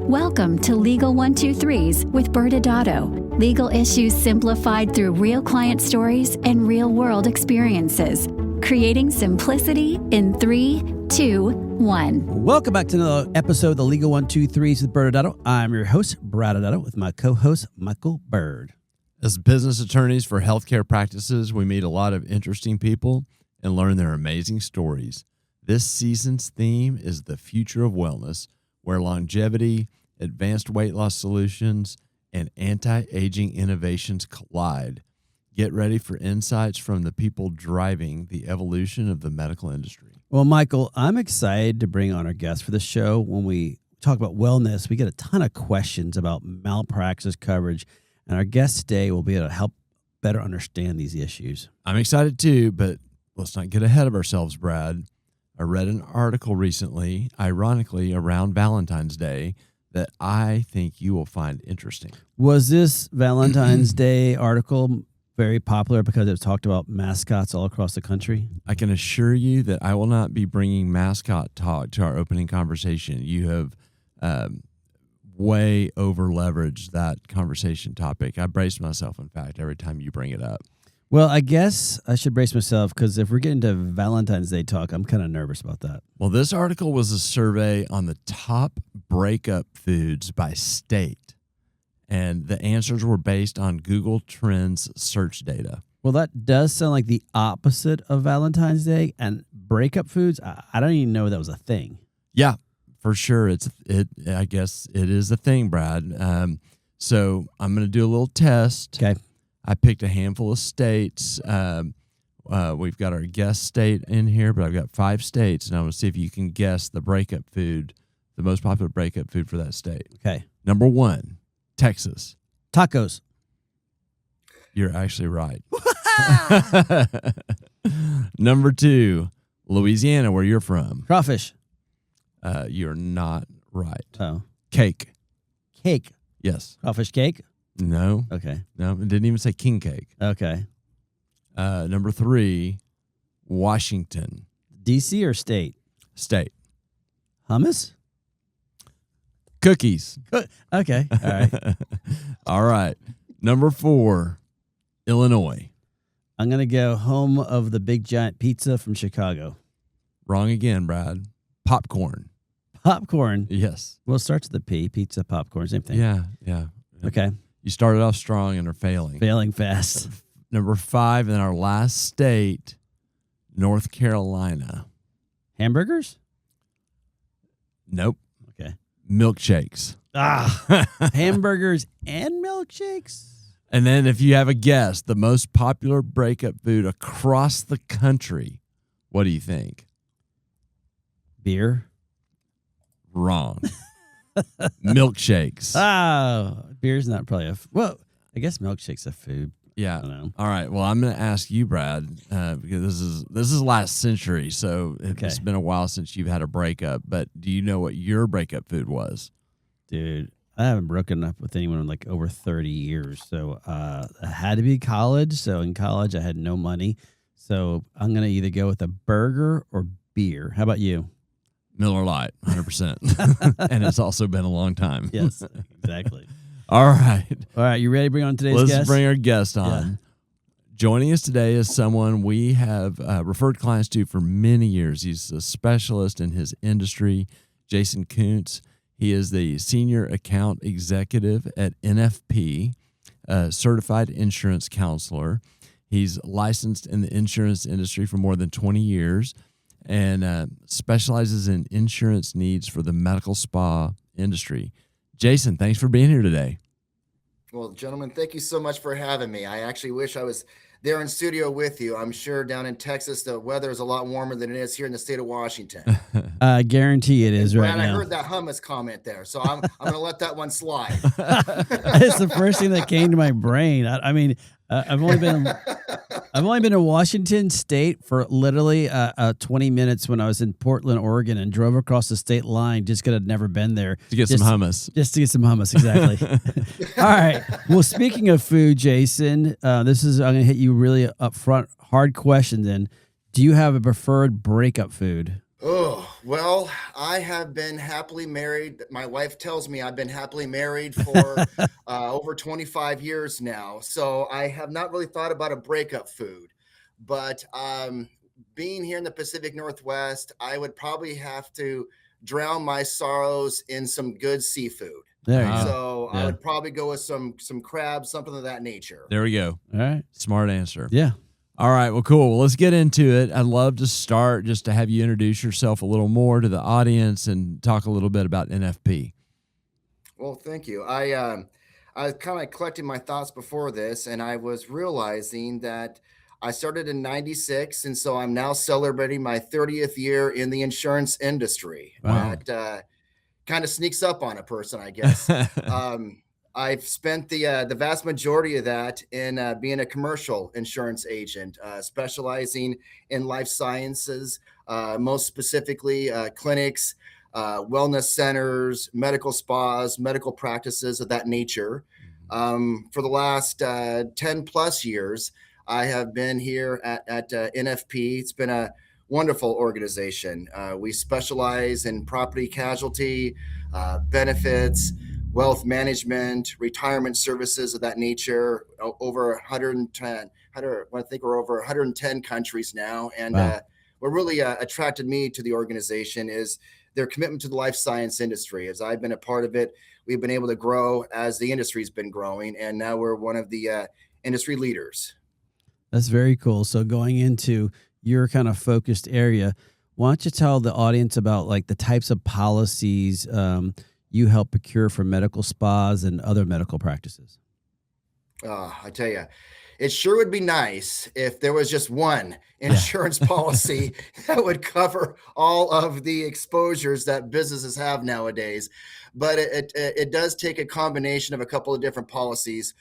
Welcome to Legal 123s with ByrdAdatto. Legal issues simplified through real client stories and real-world experiences. Creating simplicity in 3, 2, 1. Welcome back to another episode of the Legal 123s with ByrdAdatto. I'm your host, ByrdAdatto, with my co-host, Michael Byrd. As business attorneys for healthcare practices, we meet a lot of interesting people and learn their amazing stories. This season's theme is the future of wellness, where longevity, advanced weight loss solutions, and anti-aging innovations collide. Get ready for insights from the people driving the evolution of the medical industry. Well, Michael, I'm excited to bring on our guest for the show. When we talk about wellness, we get a ton of questions about malpractice coverage, and our guest today will be able to help better understand these issues. I'm excited too, but let's not get ahead of ourselves, Brad. I read an article recently, ironically around Valentine's Day, that I think you will find interesting. Was this Valentine's Day article very popular because it talked about mascots all across the country? I can assure you that I will not be bringing mascot talk to our opening conversation. You have way over-leveraged that conversation topic. I brace myself, in fact, every time you bring it up. Well, I guess I should brace myself because if we're getting to Valentine's Day talk, I'm kind of nervous about that. Well, this article was a survey on the top breakup foods by state, and the answers were based on Google Trends search data. Well, that does sound like the opposite of Valentine's Day, and breakup foods, I don't even know that was a thing. Yeah, for sure. I guess it is a thing, Brad. So I'm going to do a little test. Okay. I picked a handful of states. We've got our guest state in here, but I've got 5 states, and I want to see if you can guess the breakup food, the most popular breakup food for that state. Okay. Number 1, Texas. Tacos. You're actually right. Number 2, Louisiana, where you're from. Crawfish. You're not right. Oh. Cake. Cake. Yes. Crawfish cake? No. Okay. No, it didn't even say king cake. Okay. Number 3, Washington. D.C. or state? State. Hummus? Cookies. Okay. All right. All right. Number 4, Illinois. I'm going to go home of the big giant pizza from Chicago. Wrong again, Brad. Popcorn. Popcorn. Yes. Well, it starts with the P. Pizza, popcorn, same thing. Yeah. Okay. You started off strong and are failing. Failing fast. Number 5 in our last state, North Carolina. Hamburgers? Nope. Okay. Milkshakes. Hamburgers and milkshakes? And then if you have a guess, the most popular breakup food across the country, what do you think? Beer? Wrong. Milkshakes. Oh, beer's not probably well, I guess milkshake's a food. Yeah. I don't know. All right. Well, I'm going to ask you, Brad, because this is last century, so it's been a while since you've had a breakup. But do you know what your breakup food was? Dude, I haven't broken up with anyone in like over 30 years. So it had to be college. So in college, I had no money. So I'm going to either go with a burger or beer. How about you? Miller Lite, 100%. And it's also been a long time. Yes, exactly. All right. All right, you ready to bring on today's guest? Let's bring our guest on. Yeah. Joining us today is someone we have referred clients to for many years. He's a specialist in his industry, Jason Kunz. He is the Senior Account Executive at NFP, a certified insurance counselor. He's licensed in the insurance industry for more than 20 years and specializes in insurance needs for the medical spa industry. Jason, thanks for being here today. Well, gentlemen, thank you so much for having me. I actually wish I was there in studio with you. I'm sure down in Texas, the weather is a lot warmer than it is here in the state of Washington. I guarantee it is right now. now. I heard that hummus comment there, so I'm going to let that one slide. It's the first thing that came to my brain. I mean, I've only been in Washington State for literally 20 minutes when I was in Portland, Oregon, and drove across the state line just because I'd never been there To get some hummus. Just to get some hummus, exactly. All right. Well, speaking of food, Jason, I'm going to hit you really up front, hard question. Then, do you have a preferred breakup food? Oh, Well, I have been happily married. My wife tells me I've been happily married for over 25 years now. So I have not really thought about a breakup food. But being here in the Pacific Northwest, I would probably have to drown my sorrows in some good seafood. There you Ah, go. So I yeah. would probably go with some crabs, something of that nature. There we go. All right. Smart answer. Yeah. All right. Well, cool. Well, let's get into it. I'd love to start just to have you introduce yourself a little more to the audience and talk a little bit about NFP. Well, thank you. I was kind of collecting my thoughts before this, and I was realizing that I started in '96, and so I'm now celebrating my 30th year in the insurance industry. Wow. That kind of sneaks up on a person, I guess. Um, I've spent the vast majority of that in being a commercial insurance agent, specializing in life sciences, most specifically clinics, wellness centers, medical spas, medical practices of that nature. For the last 10 plus years, I have been here at NFP. It's been a wonderful organization. We specialize in property casualty, benefits, wealth management, retirement services of that nature. Over 110, I think we're over 110 countries now. And Wow. what really attracted me to the organization is their commitment to the life science industry. As I've been a part of it, we've been able to grow as the industry's been growing, and now we're one of the industry leaders. That's very cool. So going into your kind of focused area, why don't you tell the audience about like the types of policies you help procure for medical spas and other medical practices? I tell you, it sure would be nice if there was just one insurance policy that would cover all of the exposures that businesses have nowadays. But it does take a combination of a couple of different policies.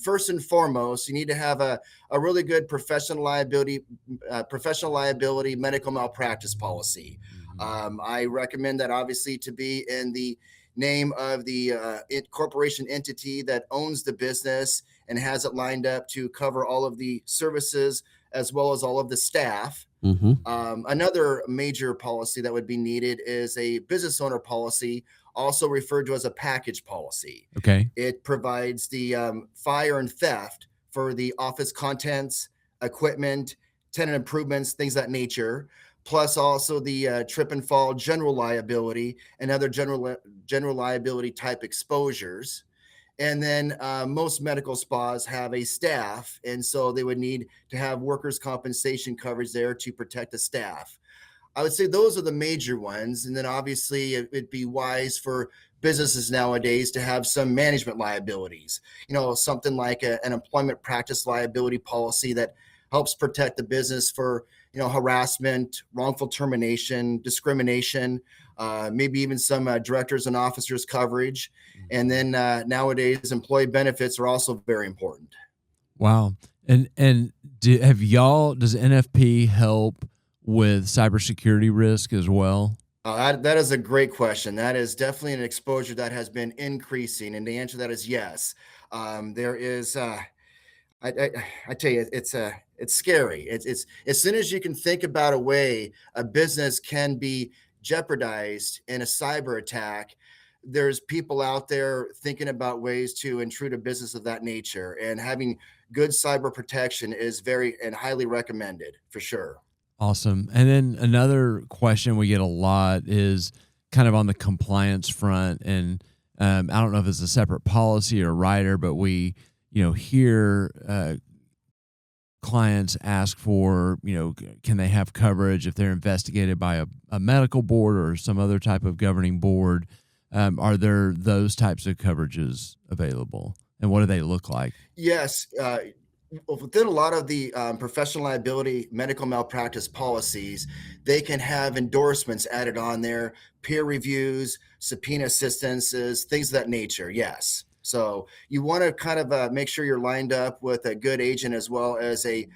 First and foremost, you need to have a really good professional liability medical malpractice policy. I recommend that obviously to be in the name of the corporation entity that owns the business and has it lined up to cover all of the services as well as all of the staff. Mm-hmm. Another major policy that would be needed is a business owner policy, also referred to as a package policy. Okay. It provides the fire and theft for the office contents, equipment, tenant improvements, things of that nature, plus also the trip and fall general liability and other general liability type exposures. And then most medical spas have a staff, and so they would need to have workers' compensation coverage there to protect the staff. I would say those are the major ones. And then obviously it'd be wise for businesses nowadays to have some management liabilities, something like an employment practice liability policy that helps protect the business for, harassment, wrongful termination, discrimination, maybe even some directors and officers coverage. And then nowadays employee benefits are also very important. Wow. And does NFP help with cybersecurity risk as well? That is a great question. That is definitely an exposure that has been increasing, and the answer to that is yes. There is. I tell you, it's scary. It's as soon as you can think about a way a business can be jeopardized in a cyber attack, there's people out there thinking about ways to intrude a business of that nature, and having good cyber protection is very and highly recommended for sure. Awesome. And then another question we get a lot is kind of on the compliance front. And I don't know if it's a separate policy or rider, but we, hear clients ask for, can they have coverage if they're investigated by a medical board or some other type of governing board? Are there those types of coverages available? And what do they look like? Yes. Within a lot of the professional liability medical malpractice policies, they can have endorsements added on there, peer reviews, subpoena assistances, things of that nature. Yes. So you want to kind of make sure you're lined up with a good agent as well as a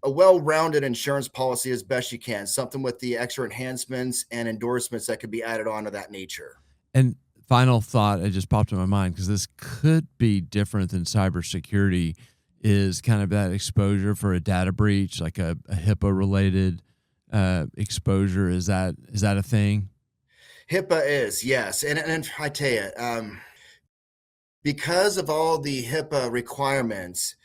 well-rounded insurance policy as best you can, something with the extra enhancements and endorsements that could be added on to that nature. And final thought, it just popped in my mind because this could be different than cybersecurity, is kind of that exposure for a data breach, like a HIPAA related exposure. Is that a thing? HIPAA is, yes. And I tell you, because of all the HIPAA requirements,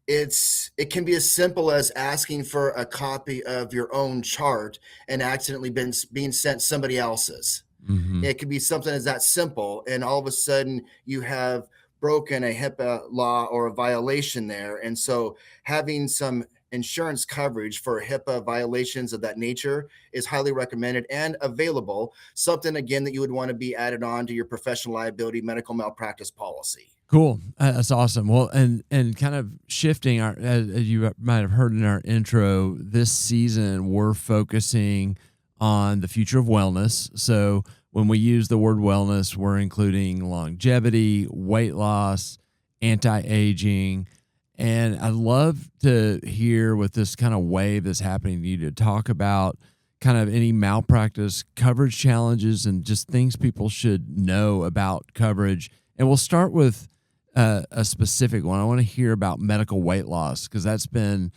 it can be as simple as asking for a copy of your own chart and accidentally being sent somebody else's. Mm-hmm. It could be something as that simple, and all of a sudden you have broken a HIPAA law or a violation there. And so having some insurance coverage for HIPAA violations of that nature is highly recommended and available. Something, again, that you would want to be added on to your professional liability medical malpractice policy. Cool. That's awesome. Well, and kind of shifting as you might have heard in our intro, this season we're focusing on the future of wellness. So when we use the word wellness, we're including longevity, weight loss, anti-aging. And I'd love to hear, with this kind of wave that's happening to you, to talk about kind of any malpractice coverage challenges and just things people should know about coverage. And we'll start with a specific one. I want to hear about medical weight loss, because that's been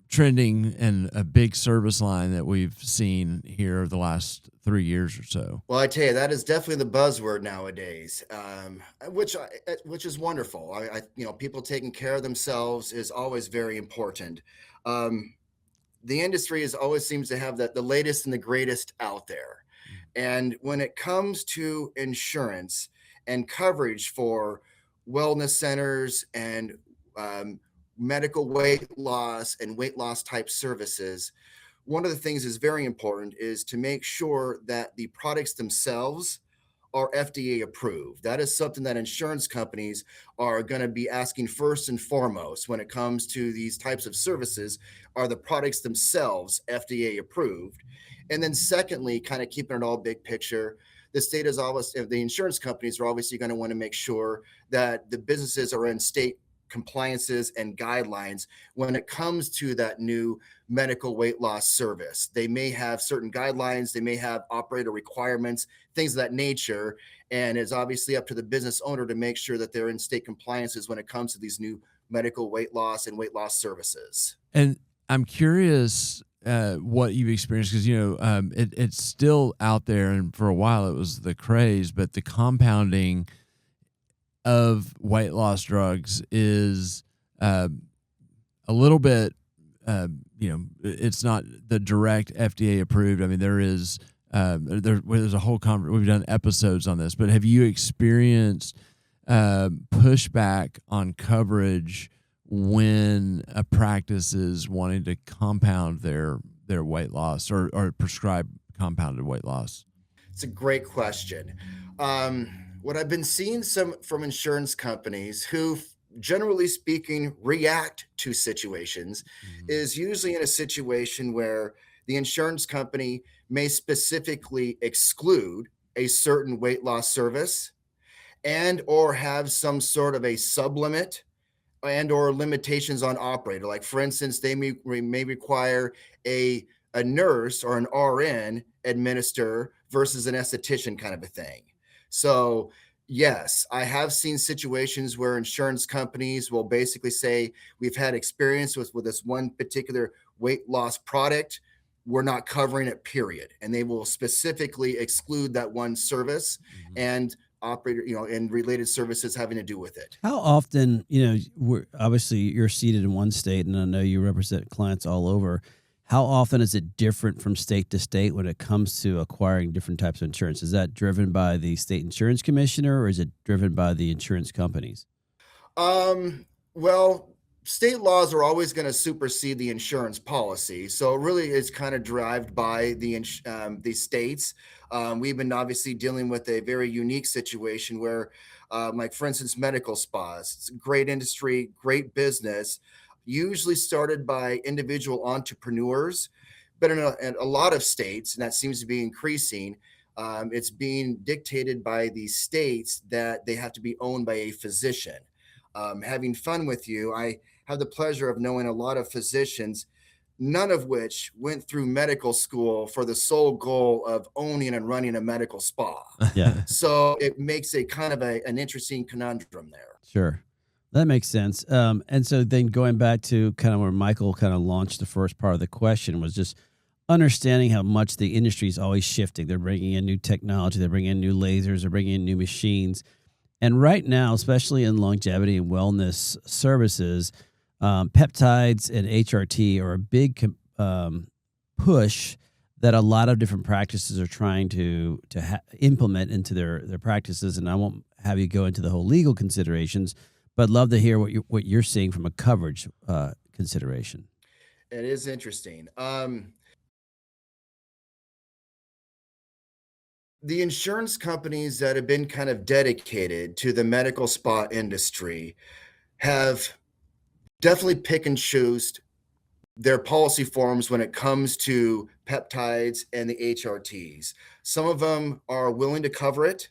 trending and a big service line that we've seen here the last 3 years or so. Well, I tell you, that is definitely the buzzword nowadays, which is wonderful. People taking care of themselves is always very important. The industry always seems to have the latest and the greatest out there. And when it comes to insurance and coverage for wellness centers and medical weight loss and weight loss type services, one of the things is very important is to make sure that the products themselves are FDA approved. That is something that insurance companies are going to be asking first and foremost when it comes to these types of services. Are the products themselves FDA approved? And then secondly, kind of keeping it all big picture, the state is always, the insurance companies are obviously going to want to make sure that the businesses are in state compliances and guidelines when it comes to that new medical weight loss service. They may have certain guidelines, they may have operator requirements, things of that nature. And it's obviously up to the business owner to make sure that they're in state compliances when it comes to these new medical weight loss and weight loss services. And I'm curious what you've experienced, because it's still out there, and for a while it was the craze, but the compounding of weight loss drugs is a little bit it's not the direct FDA approved. I mean, there's a whole we've done episodes on this, but have you experienced pushback on coverage when a practice is wanting to compound their weight loss or prescribe compounded weight loss? It's a great question. What I've been seeing from insurance companies who, generally speaking, react to situations is usually in a situation where the insurance company may specifically exclude a certain weight loss service and or have some sort of a sublimit and or limitations on operator. Like, for instance, they may require a nurse or an RN administer versus an esthetician kind of a thing. So yes, I have seen situations where insurance companies will basically say, we've had experience with this one particular weight loss product, we're not covering it, period. And they will specifically exclude that one service and operator, and related services having to do with it. How often, obviously you're seated in one state, and I know you represent clients all over. How often is it different from state to state when it comes to acquiring different types of insurance? Is that driven by the state insurance commissioner, or is it driven by the insurance companies? Well, state laws are always going to supersede the insurance policy. So really it's kind of derived by the states. We've been obviously dealing with a very unique situation where, like, for instance, medical spas, it's a great industry, great business, usually started by individual entrepreneurs, but in a lot of states, and that seems to be increasing, it's being dictated by the states that they have to be owned by a physician. Having fun with you, I have the pleasure of knowing a lot of physicians, none of which went through medical school for the sole goal of owning and running a medical spa. Yeah. So it makes a kind of an interesting conundrum there. Sure. That makes sense. And so then going back to kind of where Michael kind of launched the first part of the question was just understanding how much the industry is always shifting. They're bringing in new technology, they're bringing in new lasers, they're bringing in new machines. And right now, especially in longevity and wellness services, peptides and HRT are a big push that a lot of different practices are trying to implement into their practices. And I won't have you go into the whole legal considerations, but love to hear what you're seeing from a coverage consideration. It is interesting. The insurance companies that have been kind of dedicated to the medical spa industry have definitely pick and choose their policy forms when it comes to peptides and the HRTs. Some of them are willing to cover it.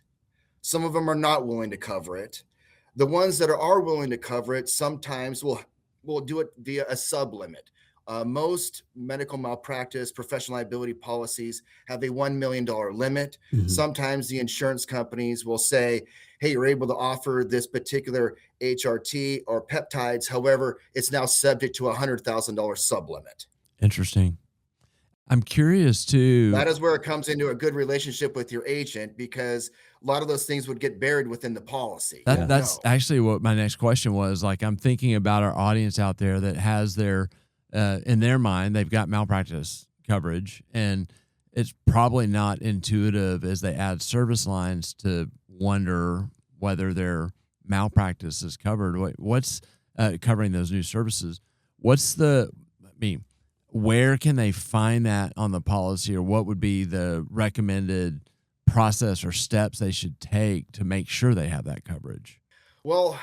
Some of them are not willing to cover it. The ones that are willing to cover it sometimes will do it via a sublimit. Most medical malpractice professional liability policies have a $1 million limit. Mhm. Sometimes the insurance companies will say, hey, you're able to offer this particular HRT or peptides. However, it's now subject to a $100,000 sublimit. Interesting. I'm curious too. That is where it comes into a good relationship with your agent, because a lot of those things would get buried within the policy. That's actually what my next question was. Like, I'm thinking about our audience out there that has their, in their mind, they've got malpractice coverage, and it's probably not intuitive as they add service lines to wonder whether their malpractice is covered. What's covering those new services? Where can they find that on the policy, or what would be the recommended process or steps they should take to make sure they have that coverage? Well,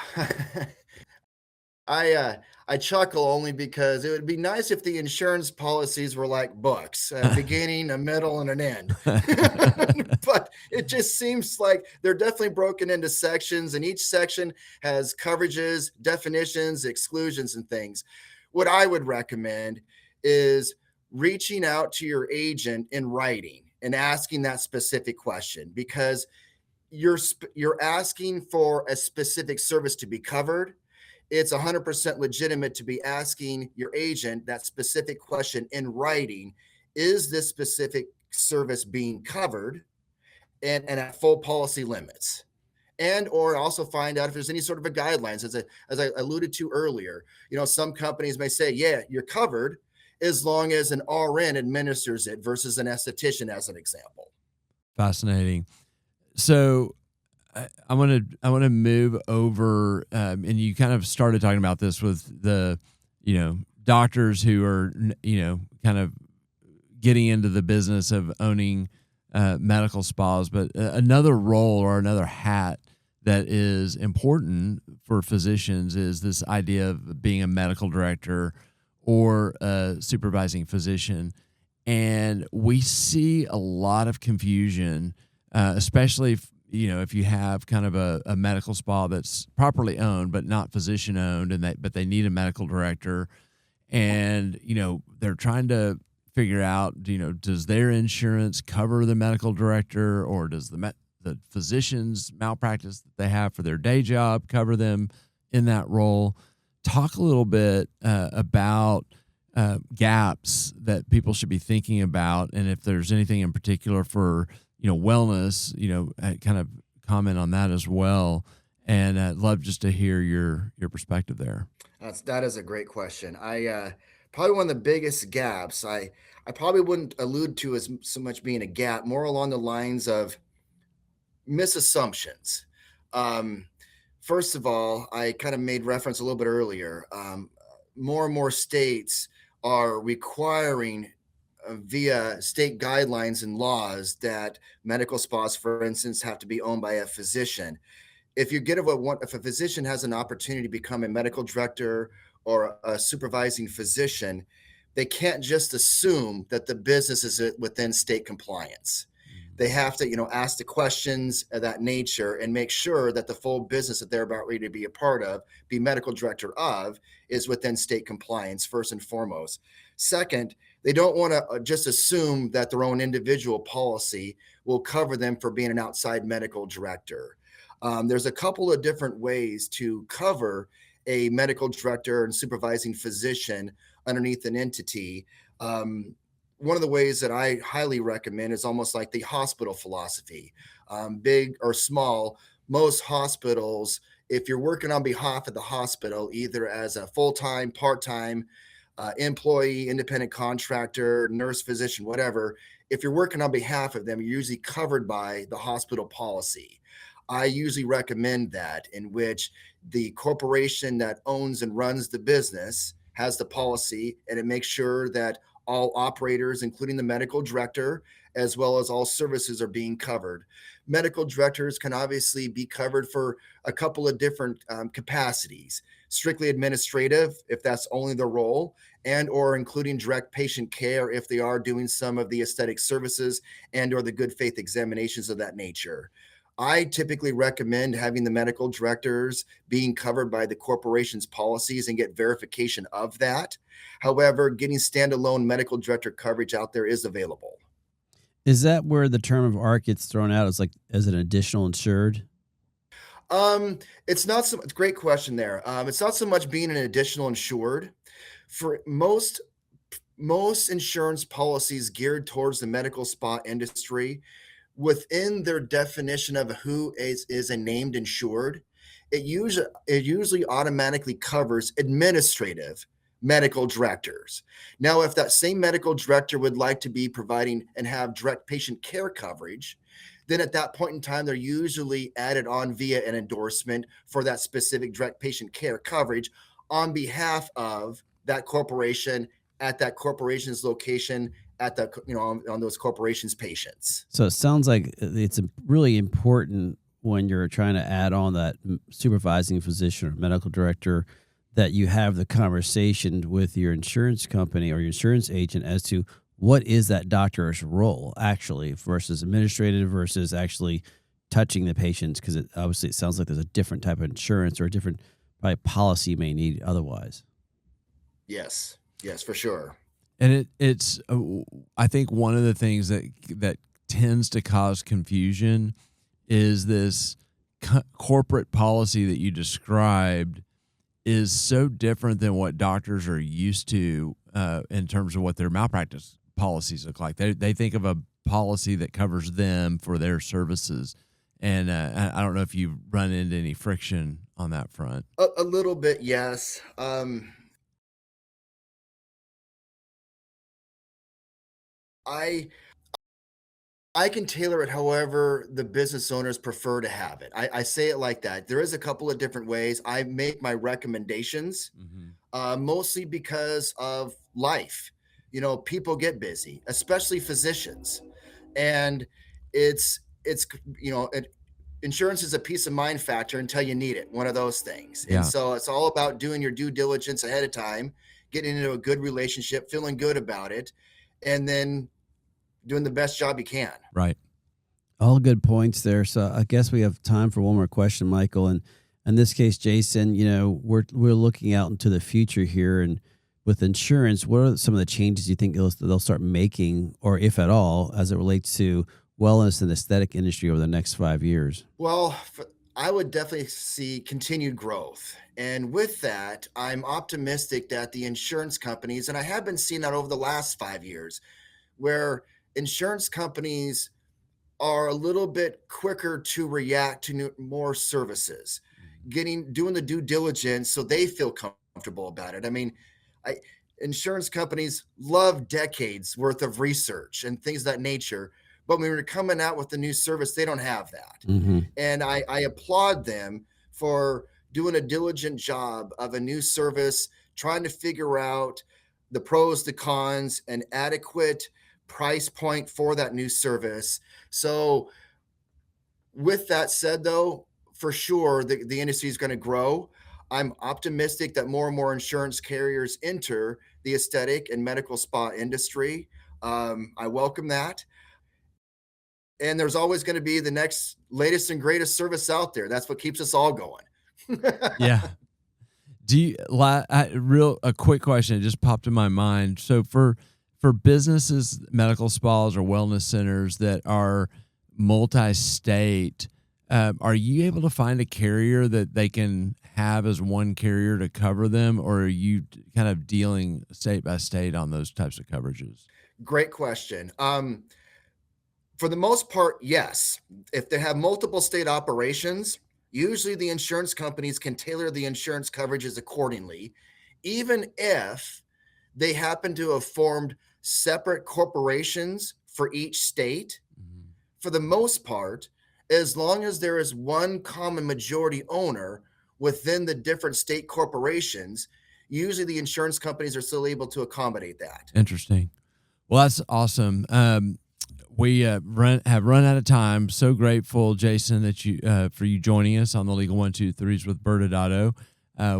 I chuckle only because it would be nice if the insurance policies were like books, a beginning, a middle, and an end. But it just seems like they're definitely broken into sections, and each section has coverages, definitions, exclusions, and things. What I would recommend is reaching out to your agent in writing and asking that specific question, because you're asking for a specific service to be covered. It's 100% legitimate to be asking your agent that specific question in writing. Is this specific service being covered and at full policy limits? And or also find out if there's any sort of a guidelines. As I alluded to earlier, some companies may say, yeah, you're covered as long as an RN administers it versus an esthetician, as an example. Fascinating. So I want to move over, and you kind of started talking about this with the, doctors who are, kind of getting into the business of owning medical spas, but another role or another hat that is important for physicians is this idea of being a medical director or a supervising physician. And we see a lot of confusion, especially if you have kind of a medical spa that's properly owned but not physician owned, but they need a medical director, and they're trying to figure out, does their insurance cover the medical director, or does the physician's malpractice that they have for their day job cover them in that role? Talk a little bit about gaps that people should be thinking about, and if there's anything in particular for wellness, kind of comment on that as well. And I'd love just to hear your perspective there. That is a great question. I probably one of the biggest gaps, I probably wouldn't allude to as so much being a gap, more along the lines of misassumptions. First of all, I kind of made reference a little bit earlier. More and more states are requiring via state guidelines and laws that medical spas, for instance, have to be owned by a physician. If a physician has an opportunity to become a medical director or a supervising physician, they can't just assume that the business is within state compliance. They have to, ask the questions of that nature and make sure that the full business that they're about ready to be a part of, be medical director of, is within state compliance, first and foremost. Second, they don't want to just assume that their own individual policy will cover them for being an outside medical director. There's a couple of different ways to cover a medical director and supervising physician underneath an entity. one of the ways that I highly recommend is almost like the hospital philosophy, big or small. Most hospitals, if you're working on behalf of the hospital, either as a full-time, part-time employee, independent contractor, nurse, physician, whatever, if you're working on behalf of them, you're usually covered by the hospital policy. I usually recommend that, in which the corporation that owns and runs the business has the policy, and it makes sure that all operators, including the medical director, as well as all services, are being covered. Medical directors can obviously be covered for a couple of different capacities: strictly administrative, if that's only the role, and or including direct patient care if they are doing some of the aesthetic services and or the good faith examinations of that nature. I typically recommend having the medical directors being covered by the corporation's policies and get verification of that. However, getting standalone medical director coverage out there is available. Is that where the term of art gets thrown out as like as an additional insured? It's not so. It's a great question there. It's not so much being an additional insured. For most insurance policies geared towards the medical spa industry, within their definition of who is a named insured, it usually automatically covers administrative medical directors. Now, if that same medical director would like to be providing and have direct patient care coverage, then at that point in time, they're usually added on via an endorsement for that specific direct patient care coverage on behalf of that corporation at that corporation's location at the on those corporations' patients. So it sounds like it's really important when you're trying to add on that supervising physician or medical director that you have the conversation with your insurance company or your insurance agent as to what is that doctor's role actually versus administrative versus actually touching the patients, because it sounds like there's a different type of insurance or a different probably policy you may need otherwise. Yes, for sure. And it's I think one of the things that tends to cause confusion is this corporate policy that you described is so different than what doctors are used to in terms of what their malpractice policies look like. They think of a policy that covers them for their services. And I don't know if you've run into any friction on that front. A little bit, yes. I can tailor it however the business owners prefer to have it. I say it like that. There is a couple of different ways I make my recommendations, mostly because of life. People get busy, especially physicians, and it's insurance is a peace of mind factor until you need it. One of those things, Yeah. and so it's all about doing your due diligence ahead of time, getting into a good relationship, feeling good about it, and then doing the best job you can. Right. All good points there. So I guess we have time for one more question, Michael. And in this case, Jason, we're looking out into the future here, and with insurance, what are some of the changes you think they'll start making, or if at all, as it relates to wellness and aesthetic industry over the next 5 years? Well, I would definitely see continued growth. And with that, I'm optimistic that the insurance companies, and I have been seeing that over the last 5 years, where insurance companies are a little bit quicker to react to more services, doing the due diligence so they feel comfortable about it. I mean, insurance companies love decades worth of research and things of that nature, but when we're coming out with a new service, they don't have that. And I applaud them for doing a diligent job of a new service, trying to figure out the pros, the cons, and adequate price point for that new service. So with that said, though, for sure, the industry is going to grow. I'm optimistic that more and more insurance carriers enter the aesthetic and medical spa industry. I welcome that. And there's always going to be the next latest and greatest service out there. That's what keeps us all going. Yeah. A quick question, it just popped in my mind. So for businesses, medical spas or wellness centers that are multi-state, are you able to find a carrier that they can have as one carrier to cover them, or are you kind of dealing state by state on those types of coverages? Great question. For the most part, yes. If they have multiple state operations, usually the insurance companies can tailor the insurance coverages accordingly, even if they happen to have formed separate corporations for each state. For the most part, as long as there is one common majority owner within the different state corporations, usually the insurance companies are still able to accommodate that. Interesting. Well, that's awesome. We have run out of time. So grateful, Jason, that you for you joining us on the Legal 1-2-3s with ByrdAdatto.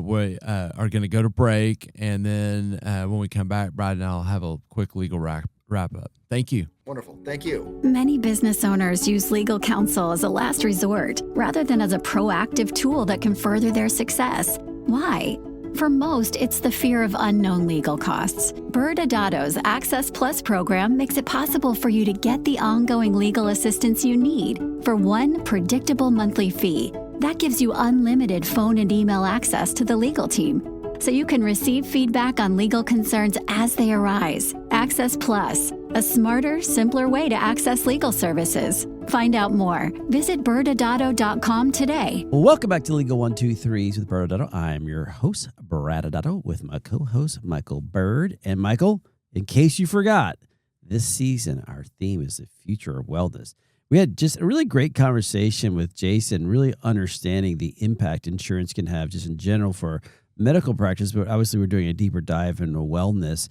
We are going to go to break, and then when we come back, Brad and I'll have a quick legal wrap up. Thank you. Wonderful. Thank you. Many business owners use legal counsel as a last resort rather than as a proactive tool that can further their success. Why? For most, it's the fear of unknown legal costs. ByrdAdatto's Access Plus program makes it possible for you to get the ongoing legal assistance you need for one predictable monthly fee. That gives you unlimited phone and email access to the legal team, so you can receive feedback on legal concerns as they arise. Access Plus, a smarter, simpler way to access legal services. Find out more. Visit ByrdAdatto.com today. Welcome back to Legal 1-2-3s with ByrdAdatto. I'm your host, ByrdAdatto, with my co-host, Michael Byrd. And Michael, in case you forgot, this season our theme is the future of wellness. We had just a really great conversation with Jason, really understanding the impact insurance can have just in general for medical practice, but obviously we're doing a deeper dive into wellness.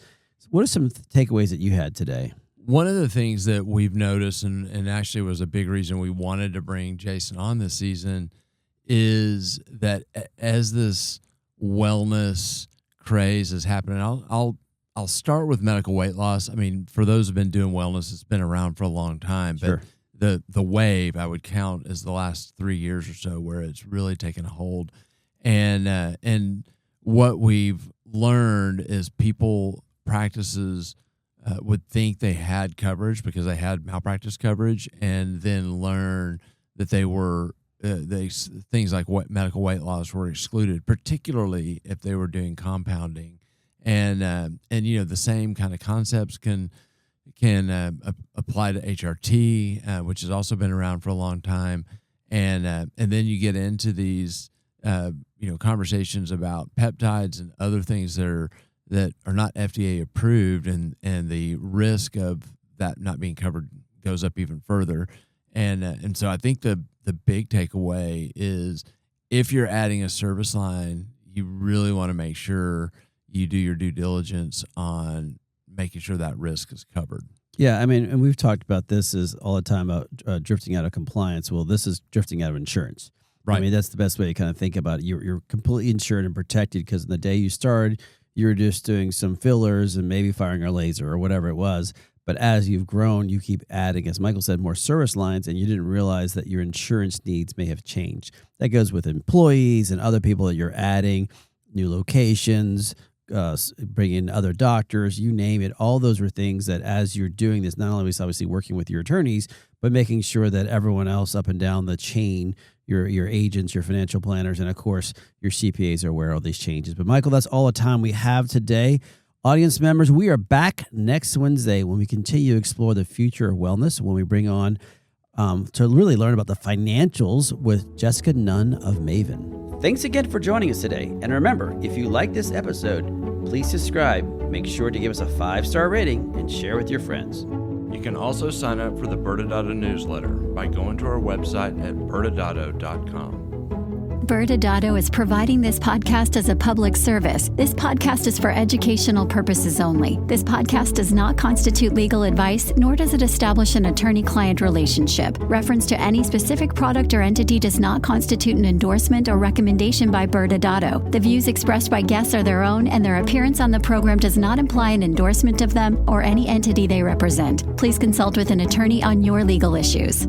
What are some takeaways that you had today? One of the things that we've noticed, and actually was a big reason we wanted to bring Jason on this season, is that as this wellness craze is happening, I'll start with medical weight loss. I mean, for those who've been doing wellness, it's been around for a long time, but Sure. the wave I would count as the last 3 years or so where it's really taken a hold. And what we've learned is practices would think they had coverage because they had malpractice coverage, and then learn that they were things like medical weight loss were excluded, particularly if they were doing compounding. And the same kind of concepts can apply to HRT, which has also been around for a long time. And then you get into these conversations about peptides and other things that are not FDA approved, and the risk of that not being covered goes up even further. And so I think the big takeaway is, if you're adding a service line, you really want to make sure you do your due diligence on making sure that risk is covered. Yeah, I mean, and we've talked about this all the time about drifting out of compliance. Well, this is drifting out of insurance. Right. I mean, that's the best way to kind of think about it. You're completely insured and protected because in the day you started, you were just doing some fillers and maybe firing a laser or whatever it was. But as you've grown, you keep adding, as Michael said, more service lines, and you didn't realize that your insurance needs may have changed. That goes with employees and other people that you're adding, new locations, bring in other doctors, you name it. All those were things that as you're doing this, not only is obviously working with your attorneys, but making sure that everyone else up and down the chain, your agents, your financial planners, and of course, your CPAs are aware of these changes. But Michael, that's all the time we have today. Audience members, we are back next Wednesday when we continue to explore the future of wellness, when we bring on to really learn about the financials with Jessica Nunn of Maven. Thanks again for joining us today. And remember, if you like this episode, please subscribe, make sure to give us a 5-star rating, and share with your friends. You can also sign up for the ByrdAdatto newsletter by going to our website at ByrdAdatto.com. ByrdAdatto is providing this podcast as a public service. This podcast is for educational purposes only. This podcast does not constitute legal advice, nor does it establish an attorney-client relationship. Reference to any specific product or entity does not constitute an endorsement or recommendation by ByrdAdatto. The views expressed by guests are their own, and their appearance on the program does not imply an endorsement of them or any entity they represent. Please consult with an attorney on your legal issues.